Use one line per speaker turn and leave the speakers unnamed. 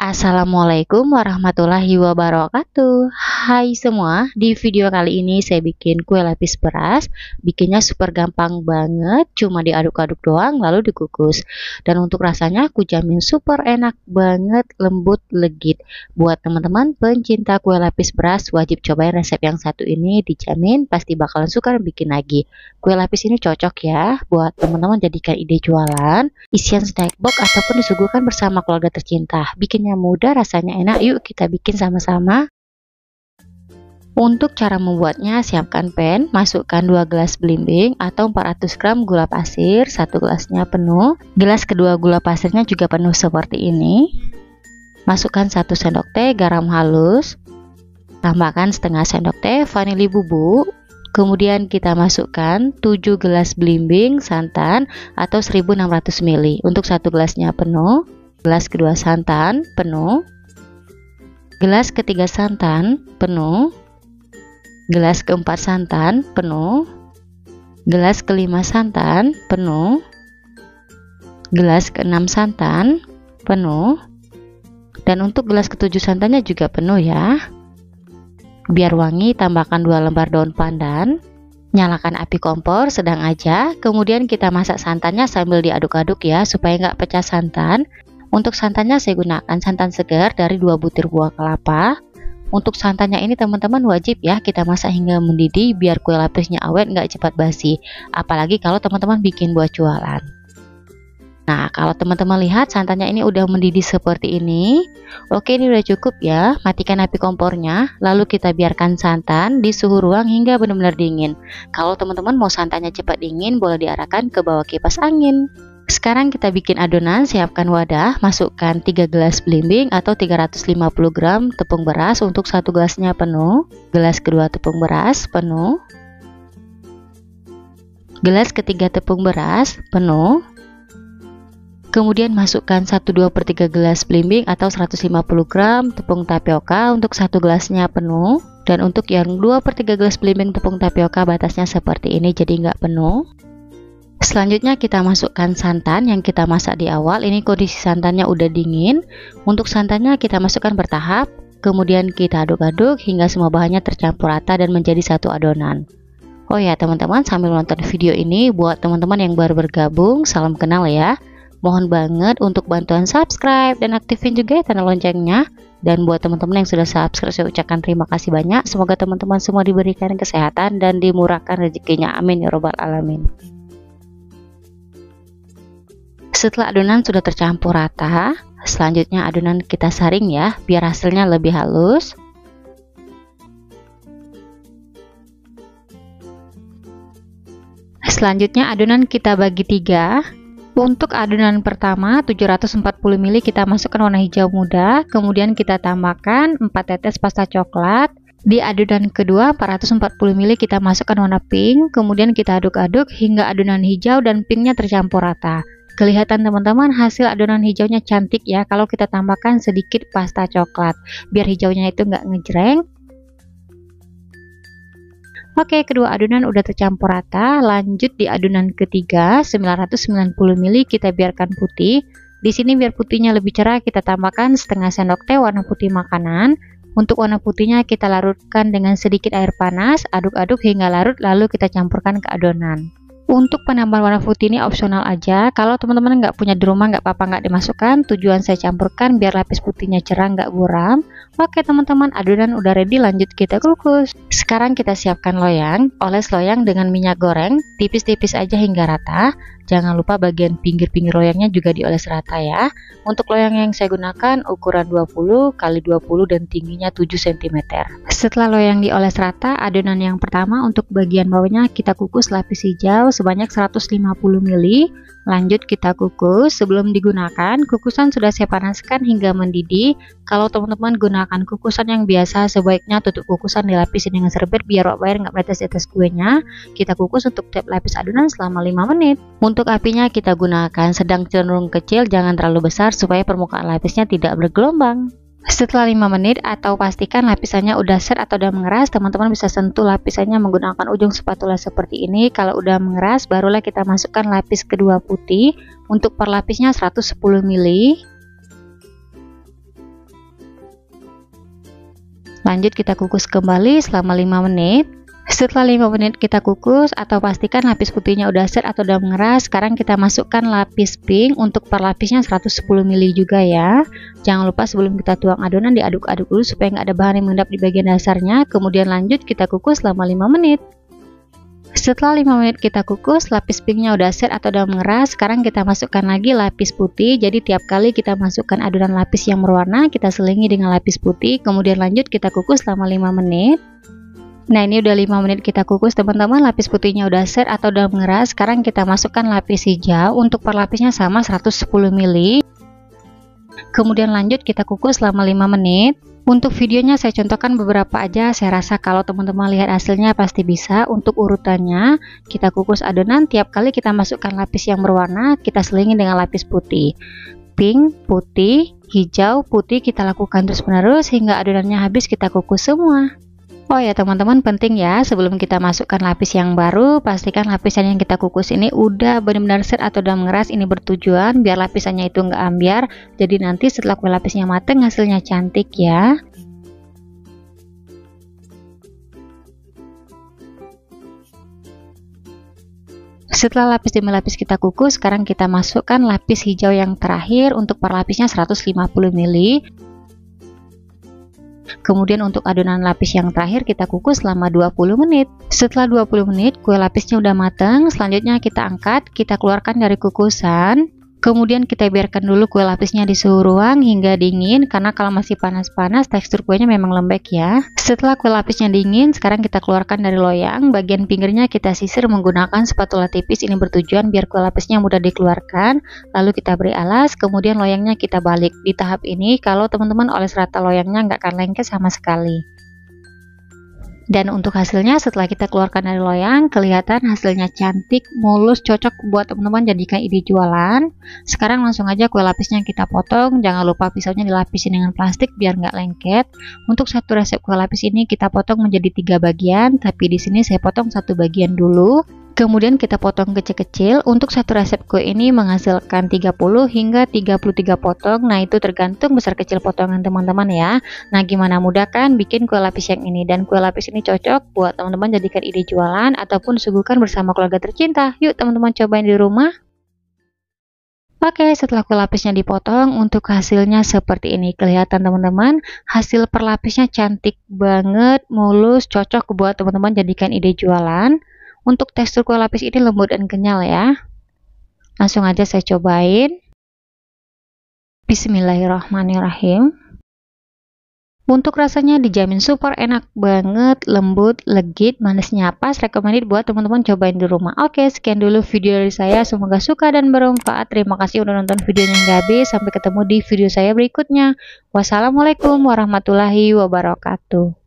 Assalamualaikum warahmatullahi wabarakatuh. Hai semua, di video kali ini saya bikin kue lapis beras. Bikinnya super gampang banget, cuma diaduk-aduk doang lalu dikukus. Dan untuk rasanya aku jamin super enak banget, lembut, legit. Buat teman-teman pencinta kue lapis beras, wajib cobain resep yang satu ini, dijamin pasti bakalan suka dan bikin lagi. Kue lapis ini cocok ya buat teman-teman jadikan ide jualan, isian snack box ataupun disuguhkan bersama keluarga tercinta. Bikinnya mudah, rasanya enak, yuk kita bikin sama-sama. Untuk cara membuatnya, siapkan pan, masukkan 2 gelas belimbing atau 400 gram gula pasir, 1 gelasnya penuh. Gelas kedua gula pasirnya juga penuh seperti ini. Masukkan 1 sendok teh garam halus, tambahkan setengah sendok teh vanili bubuk. Kemudian kita masukkan 7 gelas belimbing santan atau 1600 ml. Untuk 1 gelasnya penuh. Gelas kedua santan penuh, gelas ketiga santan penuh, gelas keempat santan penuh, gelas kelima santan penuh, gelas keenam santan penuh, dan untuk gelas ketujuh santannya juga penuh ya. Biar wangi, tambahkan 2 lembar daun pandan. Nyalakan api kompor sedang aja, kemudian kita masak santannya sambil diaduk-aduk ya supaya nggak pecah santan. Untuk santannya saya gunakan santan segar dari 2 butir buah kelapa. Untuk santannya ini teman-teman wajib ya kita masak hingga mendidih biar kue lapisnya awet, nggak cepat basi. Apalagi kalau teman-teman bikin buat jualan. Nah, kalau teman-teman lihat santannya ini udah mendidih seperti ini. Oke, ini udah cukup ya. Matikan api kompornya, lalu kita biarkan santan di suhu ruang hingga benar-benar dingin. Kalau teman-teman mau santannya cepat dingin, boleh diarahkan ke bawah kipas angin. Sekarang kita bikin adonan. Siapkan wadah, masukkan 3 gelas belimbing atau 350 gram tepung beras untuk 1 gelasnya penuh. Gelas kedua tepung beras penuh. Gelas ketiga tepung beras penuh. Kemudian masukkan 1/2/3 gelas belimbing atau 150 gram tepung tapioka untuk 1 gelasnya penuh. Dan untuk yang 2/3 gelas belimbing tepung tapioka batasnya seperti ini, jadi nggak penuh. Selanjutnya kita masukkan santan yang kita masak di awal. Ini kondisi santannya udah dingin. Untuk santannya kita masukkan bertahap, kemudian kita aduk-aduk hingga semua bahannya tercampur rata dan menjadi satu adonan. Oh ya teman-teman, sambil nonton video ini, buat teman-teman yang baru bergabung, salam kenal ya. Mohon banget untuk bantuan subscribe dan aktifin juga ya tanda loncengnya. Dan buat teman-teman yang sudah subscribe, saya ucapkan terima kasih banyak. Semoga teman-teman semua diberikan kesehatan dan dimurahkan rezekinya, amin ya robbal alamin. Setelah adonan sudah tercampur rata, selanjutnya adonan kita saring ya, biar hasilnya lebih halus. Selanjutnya adonan kita bagi 3. Untuk adonan pertama 740 ml kita masukkan warna hijau muda, kemudian kita tambahkan 4 tetes pasta coklat. Di adonan kedua 440 ml kita masukkan warna pink, kemudian kita aduk-aduk hingga adonan hijau dan pinknya tercampur rata. Kelihatan teman-teman hasil adonan hijaunya cantik ya kalau kita tambahkan sedikit pasta coklat biar hijaunya itu nggak ngejreng. Oke, kedua adonan udah tercampur rata. Lanjut di adonan ketiga 990 ml kita biarkan putih. Di sini biar putihnya lebih cerah kita tambahkan setengah sendok teh warna putih makanan. Untuk warna putihnya kita larutkan dengan sedikit air panas, aduk-aduk hingga larut lalu kita campurkan ke adonan. Untuk penambahan warna putih ini opsional aja. Kalau teman-teman nggak punya di rumah nggak apa-apa nggak dimasukkan. Tujuan saya campurkan biar lapis putihnya cerah nggak buram. Oke teman-teman, adonan udah ready, lanjut kita kukus. Sekarang kita siapkan loyang. Oles loyang dengan minyak goreng tipis-tipis aja hingga rata. Jangan lupa bagian pinggir-pinggir loyangnya juga dioles rata ya. Untuk loyang yang saya gunakan ukuran 20 x 20 dan tingginya 7 cm. Setelah loyang dioles rata, adonan yang pertama untuk bagian bawahnya kita kukus lapis hijau sebanyak 150 ml. Lanjut kita kukus. Sebelum digunakan, kukusan sudah saya panaskan hingga mendidih. Kalau teman-teman gunakan kukusan yang biasa, sebaiknya tutup kukusan dilapisi dengan serbet biar wak air nggak menetes di atas kuenya. Kita kukus untuk tiap lapis adonan selama 5 menit. Untuk apinya kita gunakan sedang cenderung kecil, jangan terlalu besar supaya permukaan lapisnya tidak bergelombang. Setelah 5 menit atau pastikan lapisannya udah set atau udah mengeras, teman-teman bisa sentuh lapisannya menggunakan ujung spatula seperti ini. Kalau udah mengeras, barulah kita masukkan lapis kedua putih. Untuk per lapisnya 110 ml. Lanjut kita kukus kembali selama 5 menit. Setelah 5 menit kita kukus atau pastikan lapis putihnya udah set atau udah mengeras. Sekarang kita masukkan lapis pink. Untuk per lapisnya 110 ml juga ya. Jangan lupa sebelum kita tuang adonan diaduk-aduk dulu supaya nggak ada bahan yang mengendap di bagian dasarnya. Kemudian lanjut kita kukus selama 5 menit. Setelah 5 menit kita kukus, lapis pinknya udah set atau udah mengeras. Sekarang kita masukkan lagi lapis putih. Jadi tiap kali kita masukkan adonan lapis yang berwarna, kita selingi dengan lapis putih. Kemudian lanjut kita kukus selama 5 menit. Nah, ini udah 5 menit kita kukus teman-teman, lapis putihnya udah set atau udah mengeras. Sekarang kita masukkan lapis hijau. Untuk per lapisnya sama 110 ml. Kemudian lanjut kita kukus selama 5 menit. Untuk videonya saya contohkan beberapa aja, saya rasa kalau teman-teman lihat hasilnya pasti bisa. Untuk urutannya, kita kukus adonan, tiap kali kita masukkan lapis yang berwarna, kita selingi dengan lapis putih. Pink, putih, hijau, putih, kita lakukan terus-menerus hingga adonannya habis kita kukus semua. Oh ya teman-teman, penting ya, sebelum kita masukkan lapis yang baru, pastikan lapisan yang kita kukus ini udah benar-benar set atau udah mengeras. Ini bertujuan biar lapisannya itu nggak ambiar, jadi nanti setelah kue lapisnya mateng hasilnya cantik ya. Setelah lapis demi lapis kita kukus, sekarang kita masukkan lapis hijau yang terakhir. Untuk per lapisnya 150 ml. Kemudian untuk adonan lapis yang terakhir kita kukus selama 20 menit. Setelah 20 menit kue lapisnya udah matang. Selanjutnya kita angkat, kita keluarkan dari kukusan. Kemudian kita biarkan dulu kue lapisnya di suhu ruang hingga dingin, karena kalau masih panas-panas tekstur kuenya memang lembek ya. Setelah kue lapisnya dingin, sekarang kita keluarkan dari loyang. Bagian pinggirnya kita sisir menggunakan spatula tipis. Ini bertujuan biar kue lapisnya mudah dikeluarkan. Lalu kita beri alas, kemudian loyangnya kita balik. Di tahap ini kalau teman-teman oles rata loyangnya nggak akan lengket sama sekali. Dan untuk hasilnya setelah kita keluarkan dari loyang, kelihatan hasilnya cantik, mulus, cocok buat teman-teman jadikan ide jualan. Sekarang langsung aja kue lapisnya kita potong. Jangan lupa pisaunya dilapisin dengan plastik biar nggak lengket. Untuk satu resep kue lapis ini kita potong menjadi 3 bagian, tapi di sini saya potong 1 bagian dulu. Kemudian kita potong kecil-kecil. Untuk satu resep kue ini menghasilkan 30 hingga 33 potong. Nah, itu tergantung besar kecil potongan teman-teman ya. Nah, gimana mudah kan bikin kue lapis yang ini? Dan kue lapis ini cocok buat teman-teman jadikan ide jualan ataupun suguhkan bersama keluarga tercinta. Yuk teman-teman cobain di rumah. Oke, setelah kue lapisnya dipotong, untuk hasilnya seperti ini. Kelihatan teman-teman, hasil per lapisnya cantik banget, mulus, cocok buat teman-teman jadikan ide jualan. Untuk tekstur kue lapis ini lembut dan kenyal ya. Langsung aja saya cobain. Bismillahirrahmanirrahim. Untuk rasanya dijamin super enak banget, lembut, legit, manisnya pas, recommended buat teman-teman cobain di rumah. Oke, sekian dulu video dari saya, semoga suka dan bermanfaat. Terima kasih udah nonton videonya hingga habis. Sampai ketemu di video saya berikutnya. Wassalamualaikum warahmatullahi wabarakatuh.